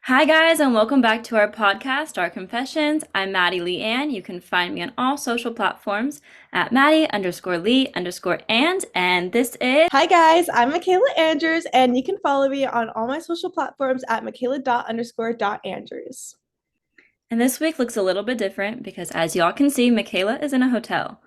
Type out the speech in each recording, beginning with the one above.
Hi, guys, and welcome back to our podcast, Our Confessions. I'm Maddy Lee Ann. You can find me on all social platforms at Maddy_Lee_and. And this is. Hi guys, I'm Makayla Andrews, and you can follow me on all my social platforms at Makayla._Andrews. And this week looks a little bit different because, as y'all can see, Makayla is in a hotel.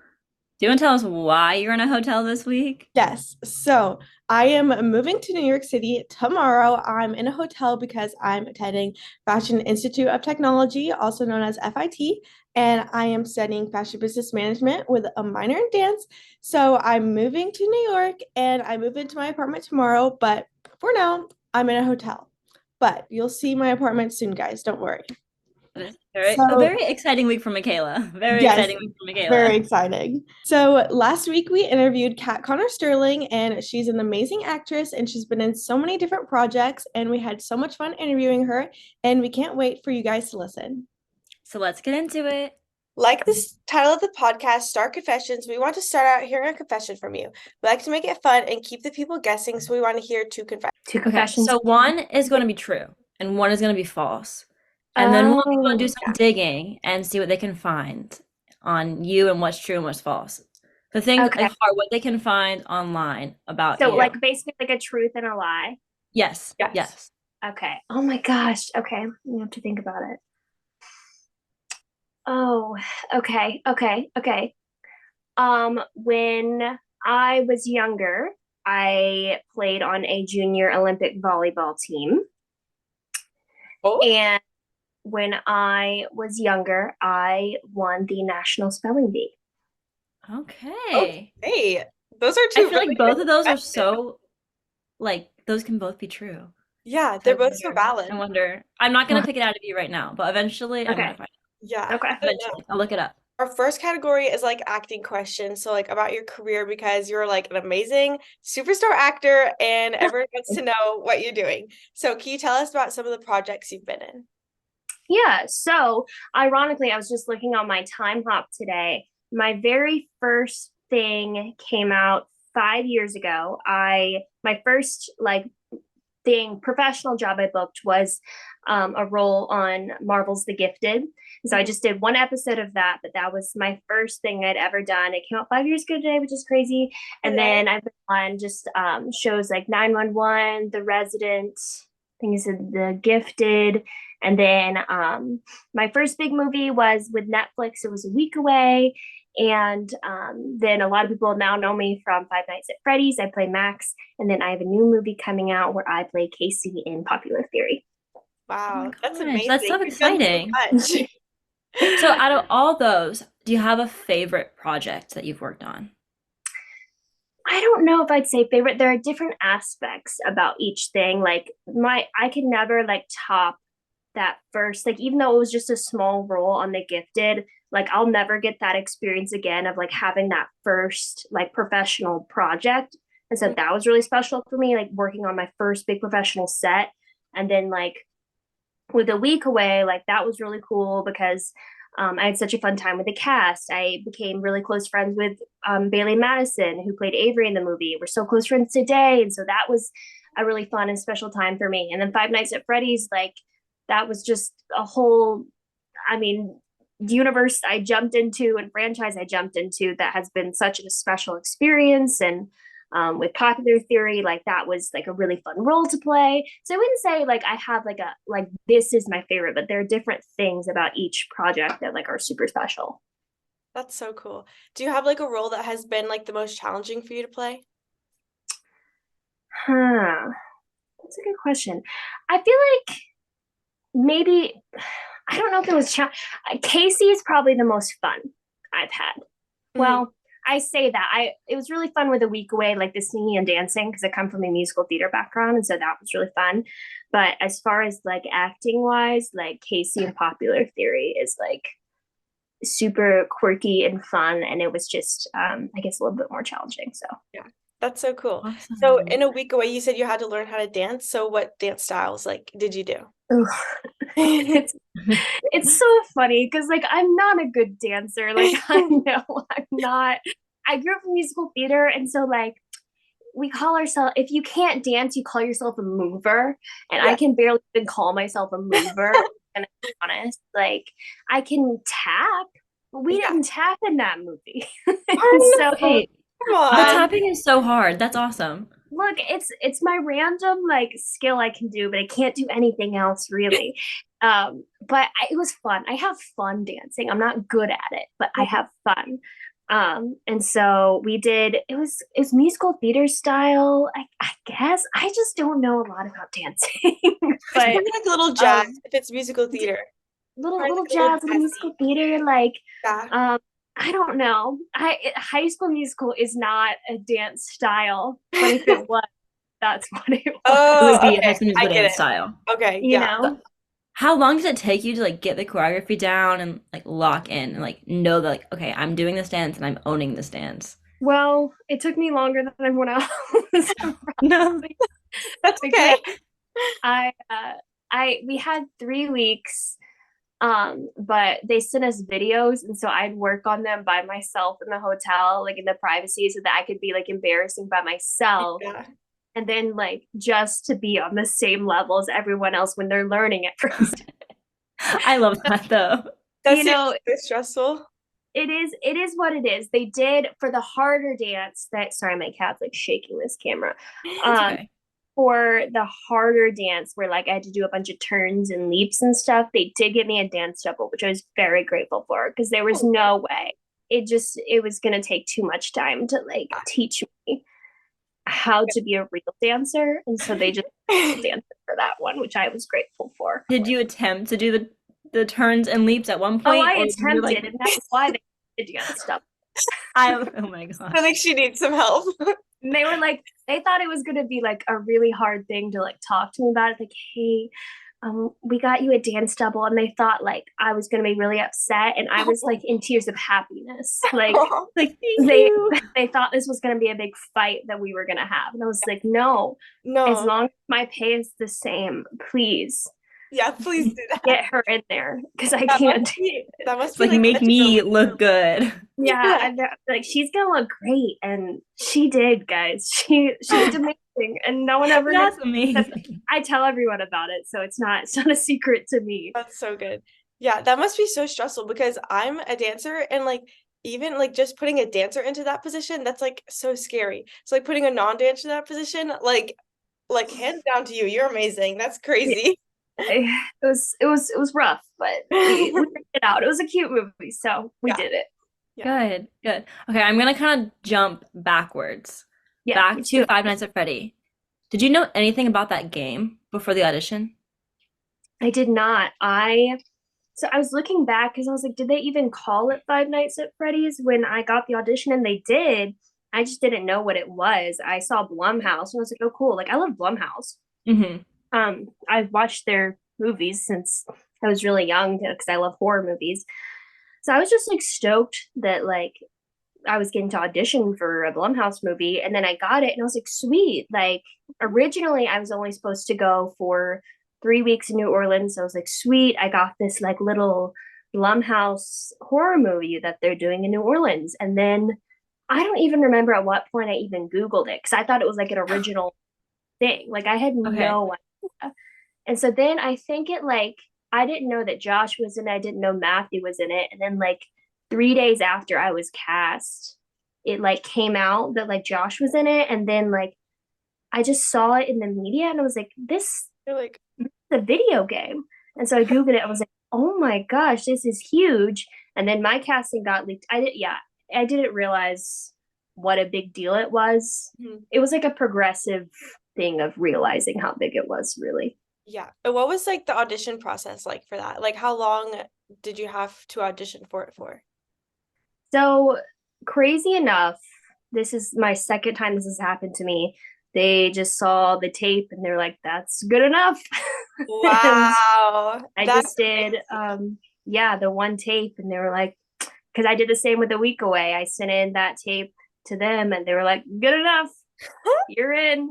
Do you want to tell us why you're in a hotel this week? Yes, so I am moving to New York City tomorrow. I'm in a hotel because I'm attending Fashion Institute of Technology, also known as FIT, and I am studying fashion business management with a minor in dance. So I'm moving to New York and I move into my apartment tomorrow, but for now, I'm in a hotel. But you'll see my apartment soon, guys. Don't worry. A So very exciting week for Makayla. Very yes, exciting week for very Makayla. exciting. So last week we interviewed Kat Connor Sterling, and she's an amazing actress, and she's been in so many different projects, and we had so much fun interviewing her, and we can't wait for you guys to listen. So let's get into it. Like this title of the podcast, Star Confessions, we want to start out hearing a confession from you. We like to make it fun and keep the people guessing, so we want to hear two confessions. Two Okay, confessions. so one is going to be true and one is going to be false. And then we'll go and do Oh, some digging and see what they can find on you and what's true and what's false. The things okay. are what they can find online about So you. like basically like a truth and a lie. Yes, Yes. yes. Okay. Oh my gosh. Okay. You have to think about it. Oh, okay. When I was younger, I played on a junior Olympic volleyball team. Oh, And when I was younger, I won the National Spelling Bee. Okay. okay. Those are I two feel really like both good of those are confessions. so, like, those can both be true. Yeah, So they're both so valid. I wonder. I'm not going to pick it out of you right now, but eventually I'm going Okay. to find it. Yeah. Okay. Eventually. I'll look it up. Our first category is like acting questions. So like about your career because you're like an amazing superstar actor and everyone wants to know what you're doing. So can you tell us about some of the projects you've been in? Yeah. So, ironically, I was just looking on my time hop today. My very first thing came out 5 years ago. My first professional job I booked was a role on Marvel's The Gifted. So I just did one episode of that, but that was my first thing I'd ever done. It came out 5 years ago today, which is crazy. And then I've been on just shows like 911, The Resident, things of The Gifted. And then my first big movie was with Netflix. It was a week away. And then a lot of people now know me from Five Nights at Freddy's. I play Max. And then I have a new movie coming out where I play Casey in Popular Theory. Oh my Wow, that's gosh, that's amazing. so You've done so exciting. much. So out of all those, do you have a favorite project that you've worked on? I don't know if I'd say favorite. There are different aspects about each thing. I could never like top that first, like even though it was just a small role on The Gifted, like I'll never get that experience again of like having that first like professional project. And so that was really special for me, like working on my first big professional set. And then like with a week away, like that was really cool because I had such a fun time with the cast. I became really close friends with Bailey Madison, who played Avery in the movie. We're so close friends today. And so that was a really fun and special time for me. And then Five Nights at Freddy's, like that was just a whole, I mean, universe I jumped into and franchise I jumped into that has been such a special experience. And with Popular Theory, like that was like a really fun role to play. So I wouldn't say like I have like this is my favorite, but there are different things about each project that like are super special. That's so cool. Do you have like a role that has been like the most challenging for you to play? Huh. That's a good question. I feel like maybe I don't know if it was Casey is probably the most fun I've had. Well, I say that it was really fun with a week away, like the singing and dancing, because I come from a musical theater background, and so that was really fun. But as far as like acting wise, like Casey in Popular Theory is like super quirky and fun, and it was just I guess a little bit more challenging. So Yeah, that's so cool. So Awesome. in a week away, you said you had to learn how to dance. So what dance styles like did you do? it's it's so funny because like I'm not a good dancer. Like I know I'm not. I grew up in musical theater, and so like we call ourselves, if you can't dance, you call yourself a mover. And I Yeah. can barely even call myself a mover. And I'm honest, like I can tap, but we Yeah. didn't tap in that movie. I So know. Wait, Come the on. tapping is so hard. That's awesome. look, it's my random like skill I can do, but I can't do anything else really. But it was fun. I have fun dancing. I'm not good at it, but I have fun. And so we did. It was musical theater style. I guess I just don't know a lot about dancing, It's but probably like little jazz um, if it's musical theater. little Probably little like a little jazz, little jazzy. musical theater, like Yeah. I don't know. High School Musical is not a dance style, but if it was, that's what it was. It Oh, would be okay. High School I Musical get dance it. style. Okay, You yeah. know? How long does it take you to like get the choreography down and like lock in and like know that like okay, I'm doing this dance and I'm owning this dance? Well, it took me longer than everyone else No. That's because okay. we had 3 weeks, but they sent us videos, and so I'd work on them by myself in the hotel, like in the privacy, so that I could be like embarrassing by myself, Yeah. and then like just to be on the same level as everyone else when they're learning at first. I love that though. That You seems know, so stressful. it is what it is. They did for the harder dance that sorry, my cat's like shaking this camera. It's Um, okay. for the harder dance where like I had to do a bunch of turns and leaps and stuff, they did give me a dance double, which I was very grateful for because there was no way. It was gonna take too much time to like teach me how to be a real dancer. And so they just danced for that one, which I was grateful for. Did you attempt to do the turns and leaps at one Oh, point, I or were you like, attempted, and that's why they did dance stuff. oh my I gosh. think she needs some help. And they were like, they thought it was gonna be like a really hard thing to like talk to me about it. Like, hey, we got you a dance double, and they thought like I was gonna be really upset, and I was like in tears of happiness. Like Like, thank they you. they thought this was gonna be a big fight that we were gonna have, and I was like, no, as No. long as my pay is the same, please Yeah, please do that. get her in there because I That can't must do be, it. that must It's be like like make such a me relief. look good. Yeah, Yeah. and like she's gonna look great, and she did, guys. She looked amazing, and no one ever That's knows. amazing. I tell everyone about it, so it's not a secret to me. That's so good. Yeah, that must be so stressful because I'm a dancer and like even like just putting a dancer into that position, that's like so scary. So like putting a non-dancer in that position, like hands down to you. You're amazing. That's crazy. It was rough, but we figured it out. It was a cute movie, so we Yeah. did it. Yeah. Good, good. Okay, I'm gonna kind of jump backwards. Yeah, Back let's do to it. Five Nights at Freddy. Did you know anything about that game before the audition? I did not. So I was looking back because I was like, did they even call it Five Nights at Freddy's when I got the audition? And they did. I just didn't know what it was. I saw Blumhouse and I was like, oh, cool. Like I love Blumhouse. Mm-hmm. I've watched their movies since I was really young because I love horror movies. So I was just like stoked that like I was getting to audition for a Blumhouse movie, and then I got it, and I was like, sweet. Like originally, I was only supposed to go for 3 weeks in New Orleans. So I was like, sweet. I got this like little Blumhouse horror movie that they're doing in New Orleans, and then I don't even remember at what point I even Googled it because I thought it was like an original thing. Like I had Okay. no idea. And so then I think it like I didn't know that Josh was in it. I didn't know Matthew was in it. And then like 3 days after I was cast, it like came out that like Josh was in it. And then like I just saw it in the media and I was like, this You're like, is a video game. And so I Googled it. I was like, oh my gosh, this is huge. And then my casting got leaked. I didn't realize what a big deal it was. Mhm. It was like a progressive thing of realizing how big it was, really. yeah. And what was like the audition process like for that? Like how long did you have to audition for it for? So, crazy enough, this is my second time this has happened to me. They just saw the tape and they're like, that's good enough. And Wow. I That's just did, amazing. the one tape, and they were like, because I did the same with A Week Away. I sent in that tape to them, and they were like, good enough. You're in.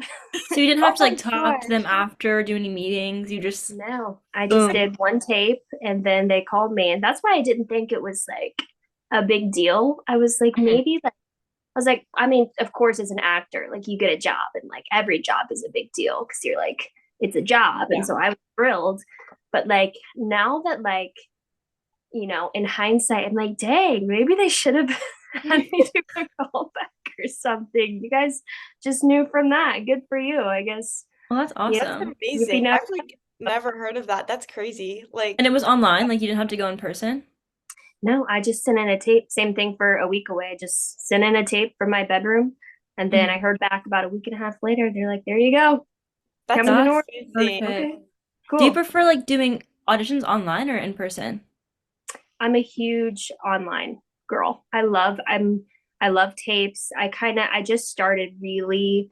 So you didn't Oh have to my like talk to them gosh. after, do any meetings. You just No, I just boom. did one tape, and then they called me, and that's why I didn't think it was like a big deal. I was like, Mhm. maybe like I was like, I mean, of course, as an actor, like you get a job, and like every job is a big deal because you're like, it's a job. Yeah. And so I was thrilled. But like now that like, in hindsight, I'm like, dang, maybe they should have had me do a callback or something. You guys just knew from that. Good for you, I guess. Well, that's Yeah, That's awesome. if you amazing. know, I've like never heard of that. That's crazy. And Like, it was online, like you didn't have to go in person? no, I just sent in a tape. Same thing for a week away. I just sent in a tape from my bedroom. And then I heard back about a week and a half later. They're like, there you go. that's Coming to North. amazing. Perfect. Okay, Do you cool. prefer like doing auditions online or in person? I'm a huge online girl. I love tapes. I just started really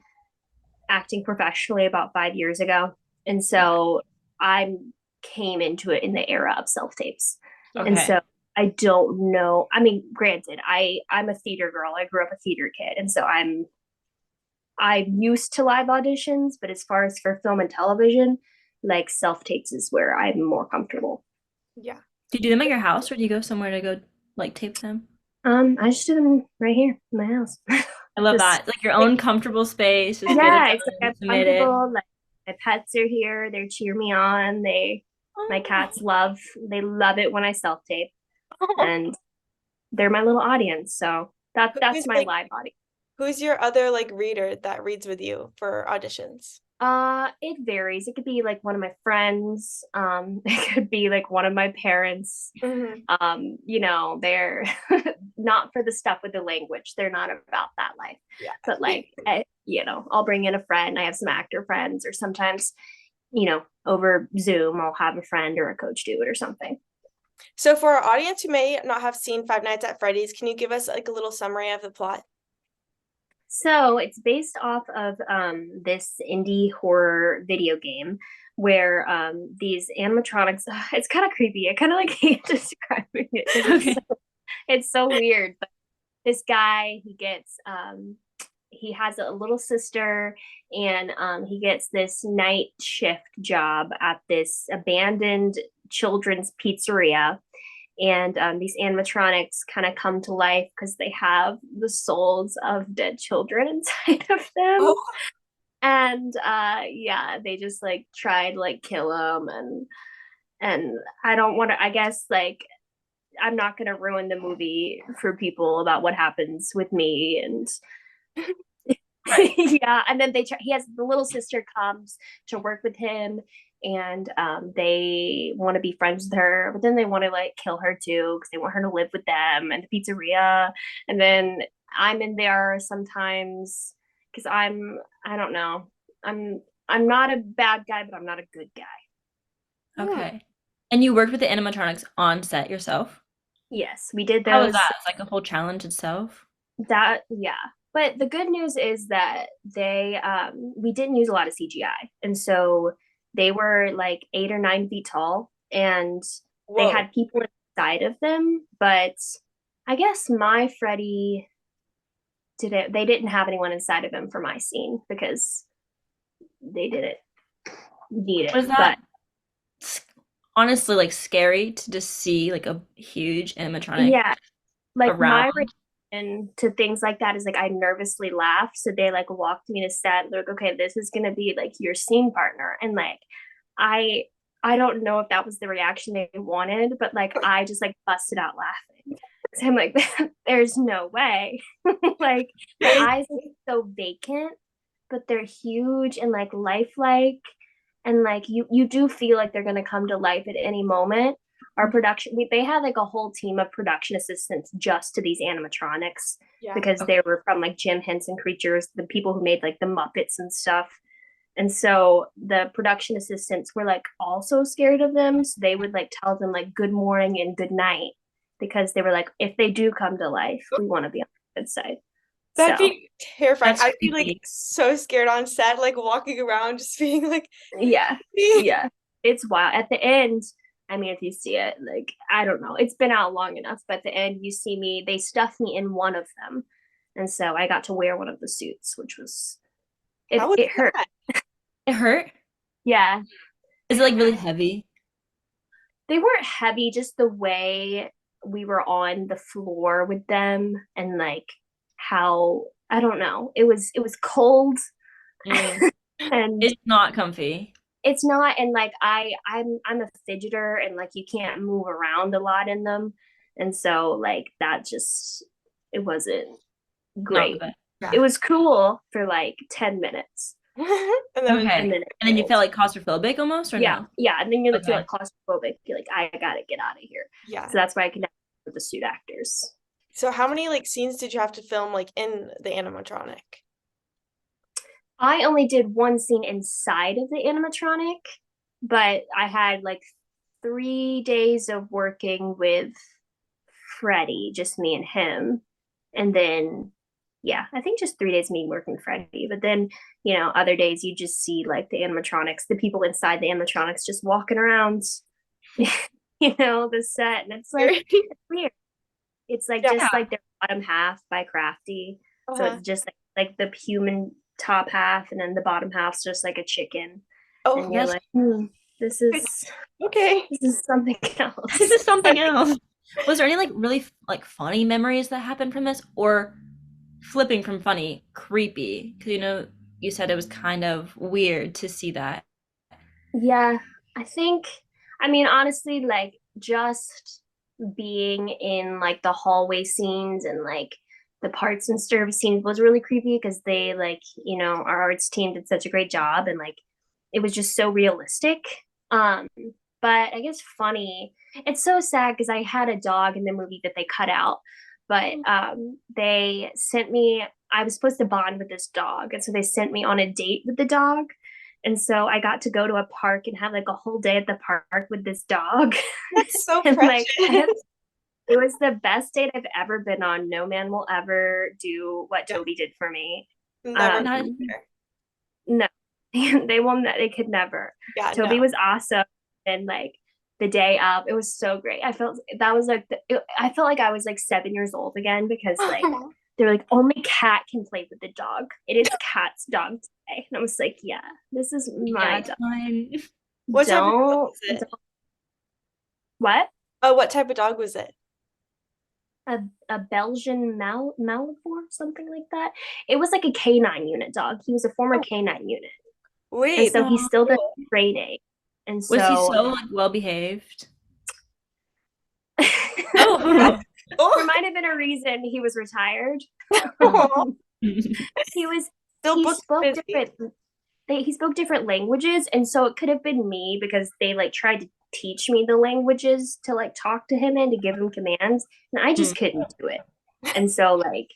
acting professionally about 5 years ago. And so I came into it in the era of self tapes. And Okay. so I don't know. I mean, granted, I'm a theater girl. I grew up a theater kid. And so I'm used to live auditions, but as far as for film and television, like self tapes is where I'm more comfortable. Yeah. Do you do them at your house or do you go somewhere to go like tape them? I just do them right here in my house. I love Just that. Like your own comfortable space, just get it yeah, done, it's like I'm submit it. comfortable. Like my pets are here. They cheer me on. My Oh. cats they love it when I self tape, and they're my little audience. So that's Who's my like live audience. who's your other like reader that reads with you for auditions? It varies. It could be like one of my friends. It could be like one of my parents. Hmm. They're not for the stuff with the language. They're not about that life. Yeah. But like, I'll bring in a friend. I have some actor friends, or sometimes, over Zoom, I'll have a friend or a coach do it or something. So for our audience who may not have seen Five Nights at Freddy's, can you give us like a little summary of the plot? So it's based off of this indie horror video game where these animatronics. It's kind of creepy. I kind of like hate describing it because Okay. it's so weird. But this guy, he has a little sister, and he gets this night shift job at this abandoned children's pizzeria. And these animatronics kind of come to life because they have the souls of dead children inside of them. Oh, And yeah, they just like try to like kill them, and I don't want to. I guess like I'm not gonna ruin the movie for people about what happens with me and Right. yeah, and then he has the little sister comes to work with him, and they want to be friends with her, but then they want to like kill her too because they want her to live with them and the pizzeria. And then I'm in there sometimes because I don't know, I'm not a bad guy, but I'm not a good guy. Okay. And you worked with the animatronics on set yourself? Yes, we did How was those. that? It's like a whole challenge itself. That yeah. But the good news is that we didn't use a lot of CGI. And so they were like 8 or 9 feet tall, and they whoa. had people inside of them. But I guess my Freddy they didn't have anyone inside of him for my scene because they didn't need it. Was But that honestly like scary to just see like a huge animatronic yeah, like around? my reaction to things like that is like I nervously laugh. So they like walked me to set. They're like, okay, this is gonna be like your scene partner, and like I I don't know if that was the reaction they wanted, but like I just like busted out laughing. So I'm like, there's no way. Like my eyes are so vacant, but they're huge and like lifelike, and like you do feel like they're gonna come to life at any moment. Our production, they had like a whole team of production assistants just to these animatronics Yeah. because Okay. they were from like Jim Henson Creatures, the people who made like the Muppets and stuff. And so the production assistants were like also scared of them. So they would like tell them like good morning and good night because they were like, if they do come to life, we want to be on the good side. That'd So be terrifying. That's I'd be like creepy. so scared on set, like walking around, just being like, yeah, yeah, it's wild. At the end, I mean, if you see it, like I don't know, it's been out long enough, but at the end, you see me. They stuffed me in one of them, and so I got to wear one of the suits, which was how was it hurt. that? It hurt? Yeah, Is it like really heavy? they weren't heavy, just the way we were on the floor with them and like how, I don't know, it was cold Mm. and It's not comfy. it's not, and like I'm a fidgeter, and like you can't move around a lot in them, and so like that just, it wasn't Not the great. best. Yeah. It was cool for like 10 minutes, And then Okay. and then And then you felt like claustrophobic almost, or yeah, no? yeah, and then you feel Okay. like claustrophobic. You're like, I gotta get out of here. yeah. So that's why I connected with the suit actors. So how many like scenes did you have to film like in the animatronic? I only did one scene inside of the animatronic, but I had like 3 days of working with Freddie, just me and him. And then, yeah, I think just 3 days me working with Freddie. But then, other days you just see like the animatronics, the people inside the animatronics just walking around, the set. And it's like, it's weird. It's like Yeah. just like their bottom half by Crafty. So Uh-huh. it's just like the human top half, and then the bottom half's just like a chicken. Oh, And you're Yes. like, this is okay. something else. This is something else. Was there any like really like funny memories that happened from this, or flipping from funny, creepy? Because you said it was kind of weird to see that. Yeah, I mean, honestly, like just being in like the hallway scenes and like the parts and service scenes was really creepy because they like, our arts team did such a great job, and like it was just so realistic. Um, but I guess funny. It's so sad because I had a dog in the movie that they cut out, but they sent me. I was supposed to bond with this dog, and so they sent me on a date with the dog. And so I got to go to a park and have like a whole day at the park with this dog. That's so And like precious. it was the best date I've ever been on. No man will ever do what Yeah. Toby did for me. Never. Not- No, they could never. Yeah, Toby no. was awesome. And like the day up, it was so great. I felt that was like I felt like I was like 7 years old again, because like they're like, only cat can play with the dog. It is cat's dog today. And I was like, yeah, this is my it's dog. fine. What type of dog Don't, was it? don't what? Oh, what type of dog was it? A Belgian Malinois, something like that. It was like a canine unit dog. He was a former canine unit, and Wait, so he still does cool. training. And Was he so, so like well behaved? there Oh, might have been a reason he was retired. oh, He was still he booked spoke busy. he spoke different languages, and so it could have been me because they like tried to teach me the languages to like talk to him and to give him commands, and I just couldn't do it. And so like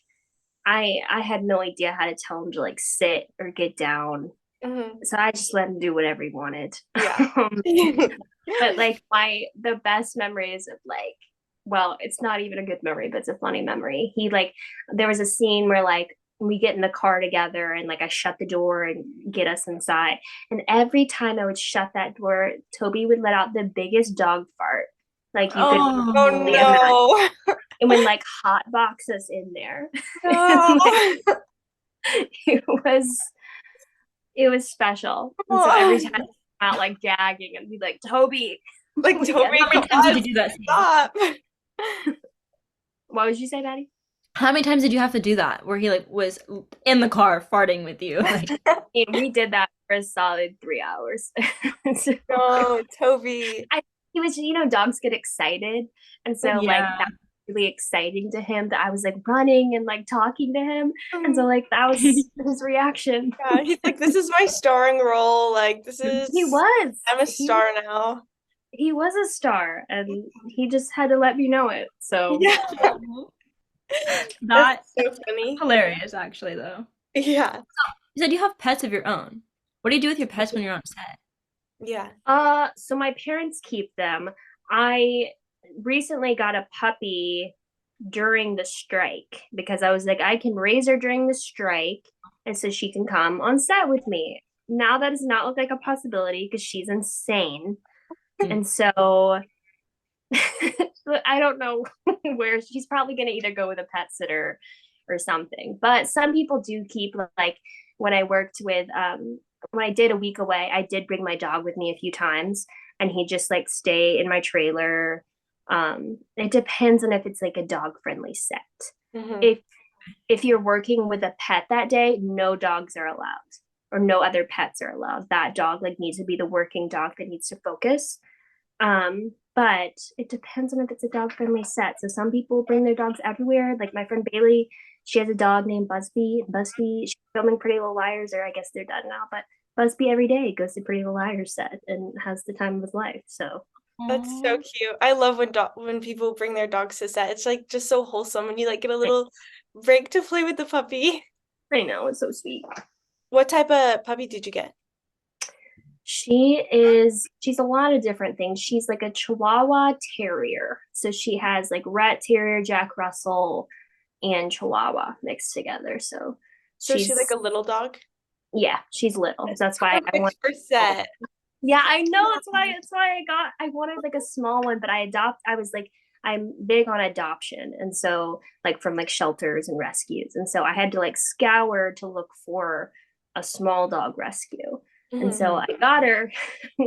I had no idea how to tell him to like sit or get down. Mhm. So I just let him do whatever he wanted. Yeah. But like the best memories of like, well, it's not even a good memory, but it's a funny memory. There was a scene where like we get in the car together, and like I shut the door and get us inside. And every time I would shut that door, Toby would let out the biggest dog fart. Like you could Oh only imagine. no. And when like hot box us in there. No. Like, it was special. And so every time I out like gagging and be like, Toby. Like Toby, How many times did you do that? stop. What would you say, Maddie? How many times did you have to do that where he like was in the car farting with you? Like, And we did that for a solid 3 hours. So, No, Toby. he was, dogs get excited. And so like yeah. that was really exciting to him that I was like running and like talking to him. And so like that was his reaction. Yeah, he's like, this is my starring role. Like, this is He was. I'm a star now. He was a star, and he just had to let me know it. So Yeah. That's so funny. hilarious, actually, though. Yeah. You said you have pets of your own. What do you do with your pets when you're on set? Yeah. So my parents keep them. I recently got a puppy during the strike because I was like, I can raise her during the strike, and so she can come on set with me. Now that does not look like a possibility because she's insane. And so I don't know where she's probably going to either go with a pet sitter or something. But some people do keep, like when I worked with, when I did a week away, I did bring my dog with me a few times, and he just like stay in my trailer. It depends on if it's like a dog friendly set. Mhm. If if you're working with a pet that day, no dogs are allowed or no other pets are allowed. That dog like needs to be the working dog that needs to focus. But it depends on if it's a dog friendly set. So some people bring their dogs everywhere. Like my friend Bailey, she has a dog named Busby. Busby, she's filming Pretty Little Liars, or I guess they're done now, but Busby every day goes to Pretty Little Liars set and has the time of his life. So That's so cute. I love when people bring their dogs to set. It's like just so wholesome when you like get a little break to play with the puppy. I know, it's so sweet. What type of puppy did you get? She's a lot of different things. She's like a Chihuahua Terrier. So she has like Rat Terrier, Jack Russell, and Chihuahua mixed together. So So she's like she's a little dog? yeah, she's little. So that's why I want. Percent. Yeah, I know. That's why I wanted like a small one, but I was like, I'm big on adoption. And so like from like shelters and rescues. And so I had to like scour to look for a small dog rescue. And so I got her.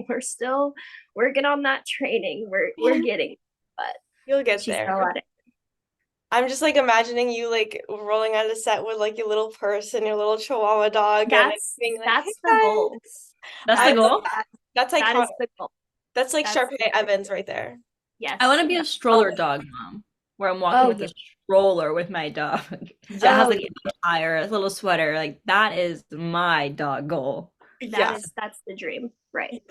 We're still working on that training. We're getting, but You'll get she's there. still at it. I'm just like imagining you like rolling out a set with like your little purse and your little Chihuahua dog and like, being like, That's "Hey, the guys." goal. That's I the love goal. that. That's That is iconic. the goal. That's like That's Sharpay Evans right there. Yes. I want to be a stroller dog mom, where I'm walking with a stroller with my dog. It has like a tire, a little sweater. Like that is my dog goal. That's the dream, right?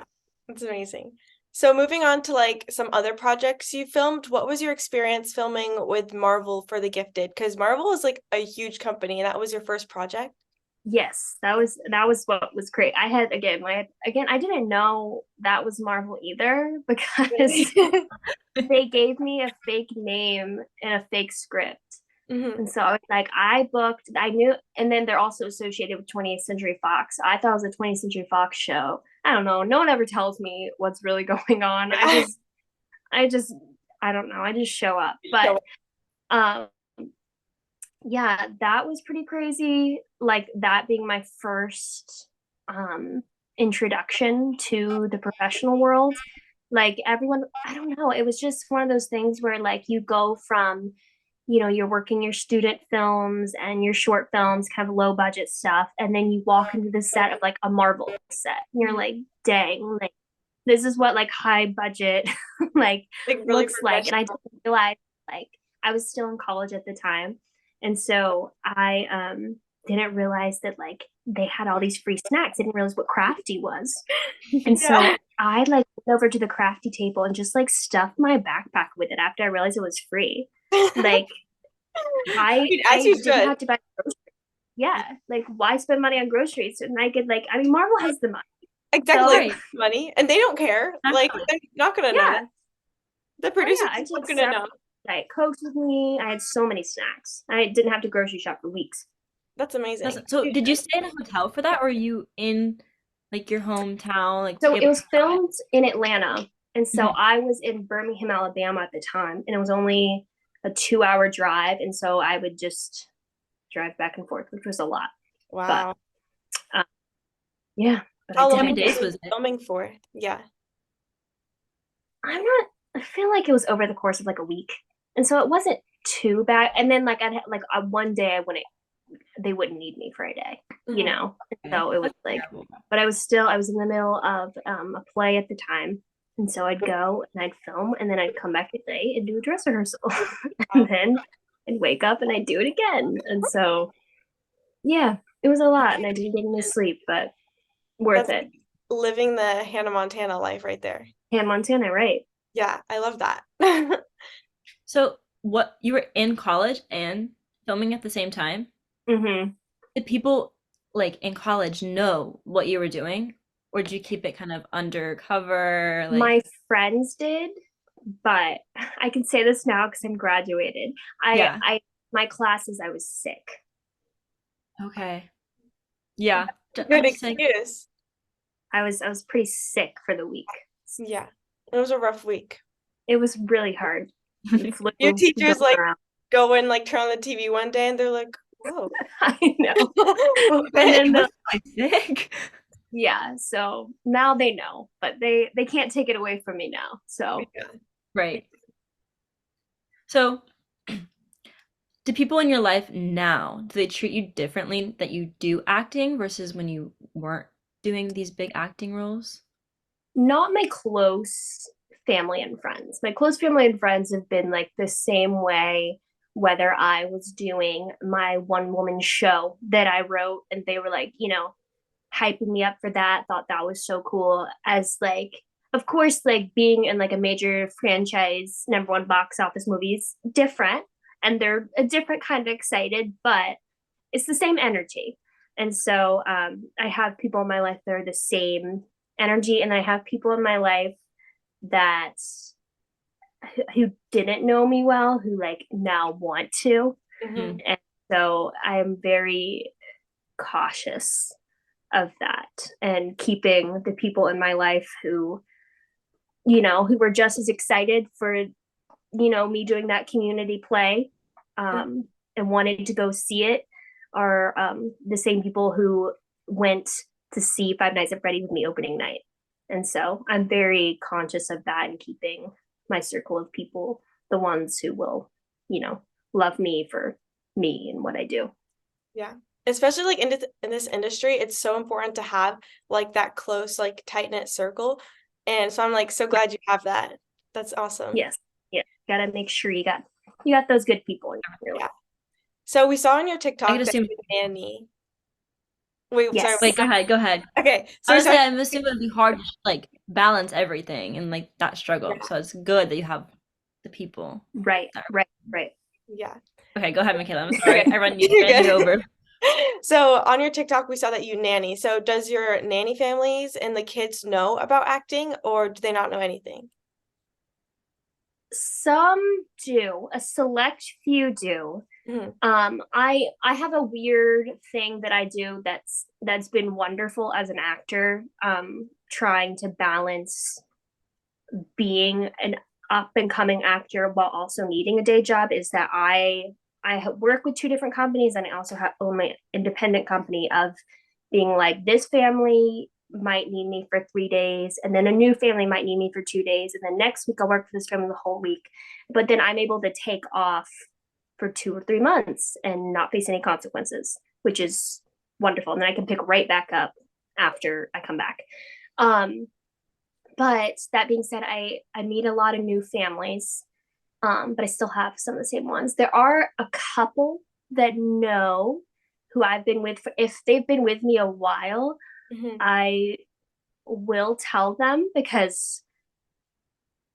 That's amazing. So moving on to like some other projects you filmed, what was your experience filming with Marvel for The Gifted? Because Marvel is like a huge company, and that was your first project. Yes, that was what was great. I didn't know that was Marvel either because they gave me a fake name and a fake script. And so I was like, I knew, and then they're also associated with 20th Century Fox. I thought it was a 20th Century Fox show. I don't know. No one ever tells me what's really going on. I don't know. I just show up. But yeah, that was pretty crazy. Like that being my first introduction to the professional world. Like everyone, I don't know. It was just one of those things where like you go from you're working your student films and your short films, kind of low budget stuff, and then you walk into the set of like a Marvel set. And you're like, dang, like this is what like high budget like really looks like. And I didn't realize like I was still in college at the time. And so I didn't realize that like they had all these free snacks. I didn't realize what Crafty was. And so I like went over to the Crafty table and just like stuffed my backpack with it after I realized it was free. Like I didn't have to buy groceries. Yeah, like why spend money on groceries? And I could like, I mean, Marvel has the money. Exactly, so, money, and they don't care. Like they're not gonna know. The producers not gonna know. Diet Cokes with me. I had so many snacks. I didn't have to grocery shop for weeks. That's amazing. So did you stay in a hotel for that, or are you in like your hometown? Like so it was filmed in Atlanta, and so I was in Birmingham, Alabama at the time, and it was only a 2-hour drive, and so I would just drive back and forth, which was a lot. Wow. But, yeah. How many days was it filming for? Yeah. I feel like it was over the course of like a week, and so it wasn't too bad. And then like I'd have like one day they wouldn't need me for a day, you know. So it was like, but I was in the middle of a play at the time. And so I'd go and I'd film, and then I'd come back at night and do a dress rehearsal. And then I'd wake up and I'd do it again. And so, yeah, it was a lot, and I didn't get any sleep, but worth it. Living the Hannah Montana life right there. Hannah Montana, right? Yeah, I love that. So what, you were in college and filming at the same time? Mm-hmm. Did people like in college know what you were doing? Or did you keep it kind of undercover? Like... My friends did, but I can say this now because I'm graduated. My classes, I was sick. Okay. Yeah. Good excuse. I was pretty sick for the week. Yeah. It was a rough week. It was really hard. Your teachers like go and like turn on the TV one day and they're like, whoa. I know. And then they're sick. Yeah, so now they know, but they can't take it away from me now. So right. So Do people in your life now, do they treat you differently that you do acting versus when you weren't doing these big acting roles? Not my close family and friends. My close family and friends have been like the same way, whether I was doing my one woman show that I wrote and they were like, hyping me up for that, thought that was so cool. As like, of course, like being in like a major franchise #1 box office movies different, and they're a different kind of excited, but it's the same energy. And so I have people in my life that are the same energy, and I have people in my life that who didn't know me well who like now want to. Mm-hmm. And so I'm very cautious of that and keeping the people in my life who were just as excited for me doing that community play and wanted to go see it are the same people who went to see Five Nights at Freddy's with me opening night. And so I'm very conscious of that and keeping my circle of people the ones who will, love me for me and what I do. Yeah. Especially like in this industry, it's so important to have like that close, like tight-knit circle. And so I'm like so glad you have that. That's awesome. Yes. Yeah. Gotta make sure you got those good people in your life. Yeah. So we saw on your I TikTok could that assume. you nanny. Wait, sorry. Yes. Wait, go ahead. Okay. So I we would saw say I'm assuming it'd be hard to like balance everything and like that struggle. So it's good that you have the people. Right. That Right. yeah. Okay, go ahead, Makayla. I'm sorry. Okay. I ran You're you good. over. So on your TikTok, we saw that you nanny. So does your nanny families and the kids know about acting, or do they not know anything? Some do. A select few do. Mhm. I have a weird thing that I do that's been wonderful as an actor, trying to balance being an up and coming actor while also needing a day job is that I work with two different companies, and I also own my independent company of being like, this family might need me for 3 days, and then a new family might need me for 2 days, and then next week I'll work for this family the whole week. But then I'm able to take off for 2 or 3 months and not face any consequences, which is wonderful. And then I can pick right back up after I come back. But that being said, I meet a lot of new families, but I still have some of the same ones. There are a couple that know who I've been with. If they've been with me a while, Mhm. I will tell them because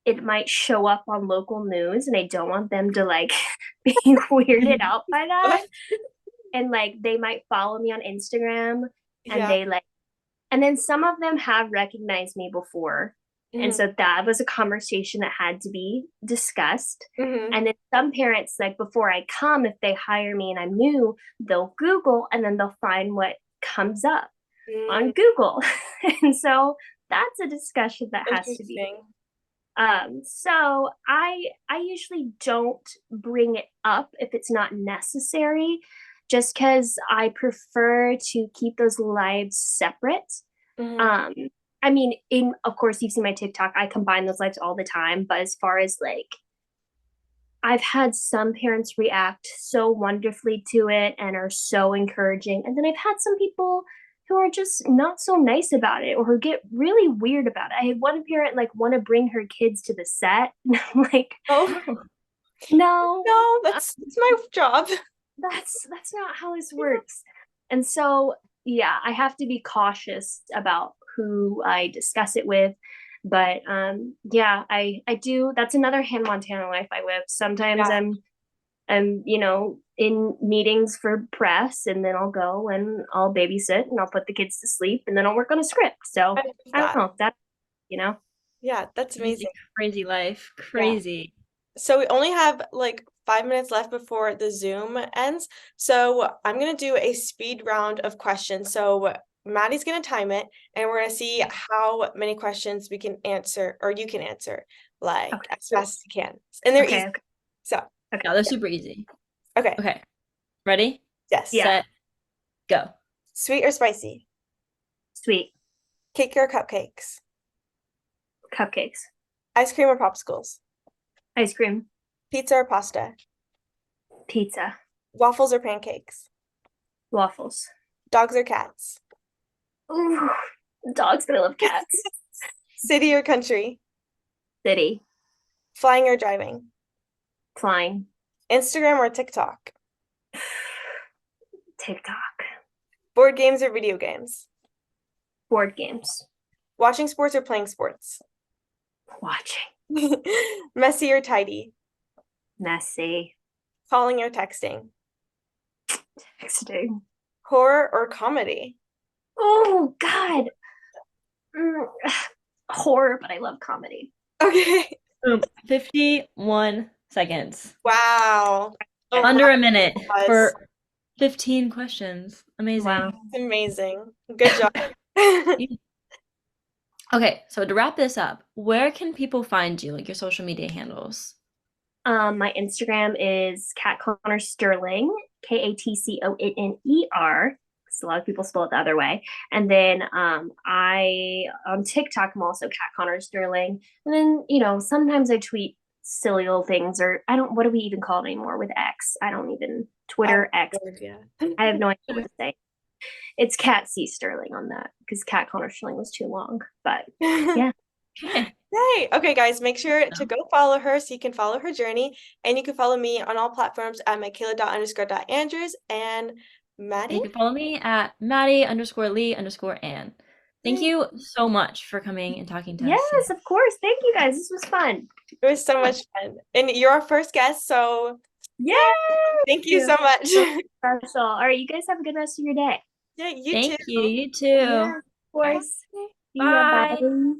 it might show up on local news, and I don't want them to like be weirded out by that. And like they might follow me on Instagram, and Yeah. and then some of them have recognized me before. And Mhm. so that was a conversation that had to be discussed. Mhm. And then some parents, like before I come, if they hire me and I'm new, they'll Google and then they'll find what comes up on Google. And so that's a discussion that has to be. Interesting. So I usually don't bring it up if it's not necessary, just because I prefer to keep those lives separate. Mhm. I mean, of course you've seen my TikTok, I combine those lives all the time, but as far as like I've had some parents react so wonderfully to it and are so encouraging. And then I've had some people who are just not so nice about it or who get really weird about it. I had one parent like want to bring her kids to the set. And I'm like, Oh no, no, that's my job. that's not how this works. And so yeah, I have to be cautious about who I discuss it with. But yeah, I do. That's another Hannah Montana life I live. Sometimes Yeah. I'm in meetings for press, and then I'll go and I'll babysit and I'll put the kids to sleep, and then I'll work on a script. So I love I don't that. know if that. Yeah, that's Crazy, amazing. crazy life. Yeah. Crazy. So we only have like 5 minutes left before the Zoom ends. So I'm gonna do a speed round of questions. So Maddie's gonna time it, and we're gonna see how many questions we can answer, or you can answer, like Okay. as fast as you can. And they're easy. Okay. So Yeah, they're super easy. okay, Okay. Ready? yes. Yeah. Set, go. Sweet or spicy? Sweet. Cake or cupcakes? Cupcakes. Ice cream or popsicles? Ice cream. Pizza or pasta? Pizza. Waffles or pancakes? Waffles. Dogs or cats? Ooh, dogs, but I love cats. City or country? City. Flying or driving? Flying. Instagram or TikTok? TikTok. Board games or video games? Board games. Watching sports or playing sports? Watching. Messy or tidy? Messy. Calling or texting? Texting. Horror or comedy? Oh, God. Mm, horror, but I love comedy. Okay. Boom. 51 seconds. Wow. A Under round a minute of applause. for 15 questions. Amazing. Wow. That's amazing. Good job. Okay, so to wrap this up, where can people find you, like your social media handles? My Instagram is Kat Connor Sterling, KATCONNER. Because a lot of people spell it the other way. And then I on TikTok I'm also Kat Connor Sterling. And then sometimes I tweet silly little things, or I don't. What do we even call it anymore with X? I don't even Twitter X. Yeah. I have no idea what to say. It's Kat C Sterling on that because Kat Connor Sterling was too long. But yeah. Okay. Yay. Okay, guys, make sure to go follow her so you can follow her journey. And you can follow me on all platforms at Makayla_Andrews and Maddy. And you can follow me at Maddy_Lee_Ann. Thank you so much for coming and talking to us Yes, today. of course. Thank you guys. This was fun. It was so much fun. And you're our first guest, so Yeah. thank you so much. Special. All right, you guys have a good rest of your day. Yeah, you Thank too. you. You too. Yeah, of course. Bye. Yeah, bye.